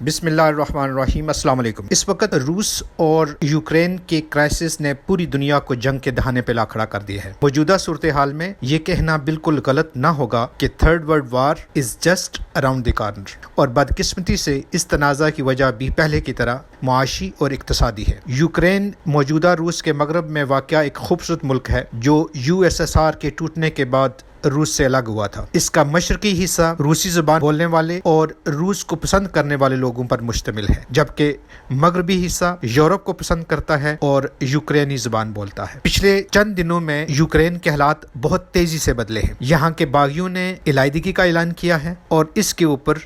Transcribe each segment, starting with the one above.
بسم اللہ الرحمن الرحیم۔ السلام علیکم۔ اس وقت روس اور یوکرین کے کرائسس نے پوری دنیا کو جنگ کے دہانے پہ لا کھڑا کر دیا ہے۔ موجودہ صورتحال میں یہ کہنا بالکل غلط نہ ہوگا کہ third world war is just around the corner, اور بدقسمتی سے اس تنازع کی وجہ بھی پہلے کی طرح معاشی اور اقتصادی ہے۔ یوکرین موجودہ روس کے مغرب میں واقع ایک خوبصورت ملک ہے جو USSR کے ٹوٹنے کے بعد روس سے الگ ہوا تھا۔ اس کا مشرقی حصہ روسی زبان بولنے والے اور روس کو پسند کرنے والے لوگوں پر مشتمل ہے، جبکہ مغربی حصہ یورپ کو پسند کرتا ہے اور یوکرینی زبان بولتا ہے۔ پچھلے چند دنوں میں یوکرین کے حالات بہت تیزی سے بدلے ہیں۔ یہاں کے باغیوں نے علیحدگی کا اعلان کیا ہے اور اس کے اوپر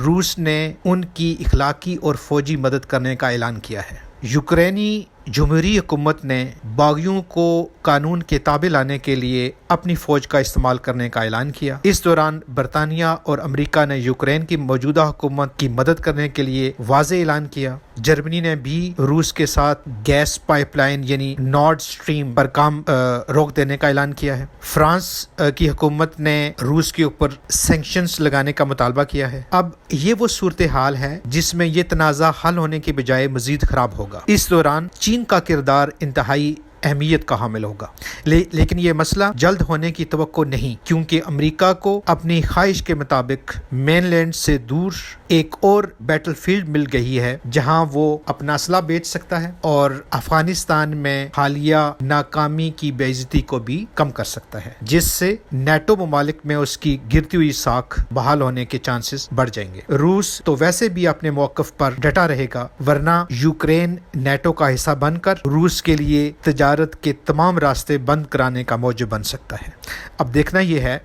روس نے ان کی اخلاقی اور فوجی مدد کرنے کا اعلان کیا ہے۔ یوکرینی جمہوری حکومت نے باغیوں کو قانون کے تابع لانے کے لیے اپنی فوج کا استعمال کرنے کا اعلان کیا۔ اس دوران برطانیہ اور امریکہ نے یوکرین کی موجودہ حکومت کی مدد کرنے کے لیے واضح اعلان کیا۔ جرمنی نے بھی روس کے ساتھ گیس پائپ لائن یعنی نارڈ سٹریم پر کام روک دینے کا اعلان کیا ہے۔ فرانس کی حکومت نے روس کے اوپر سینکشنز لگانے کا مطالبہ کیا ہے۔ اب یہ وہ صورتحال ہے جس میں یہ تنازع حل ہونے کی بجائے مزید خراب ہوگا۔ اس دوران چین کا کردار انتہائی اہمیت کا حامل ہوگا، لیکن یہ مسئلہ جلد ہونے کی توقع نہیں، کیونکہ امریکہ کو اپنی خواہش کے مطابق مین لینڈ سے دور ایک اور بیٹل فیلڈ مل گئی ہے جہاں وہ اپنا اسلحہ بیچ سکتا ہے اور افغانستان میں حالیہ ناکامی کی بے عزتی کو بھی کم کر سکتا ہے، جس سے نیٹو ممالک میں اس کی گرتی ہوئی ساکھ بحال ہونے کے چانسز بڑھ جائیں گے۔ روس تو ویسے بھی اپنے موقف پر ڈٹا رہے گا، ورنہ یوکرین نیٹو کا حصہ بن کر روس کے لیے تجارت کے تمام راستے بند کرانے کا موجب بن سکتا ہے۔ اب دیکھنا یہ ہے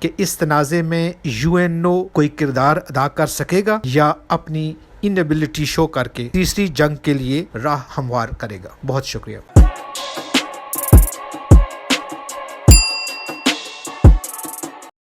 کہ اس تنازع میں UNO کوئی کردار ادا کر سکے گا یا اپنی انیبلٹی شو کر کے تیسری جنگ کے لیے راہ ہموار کرے گا۔ بہت شکریہ۔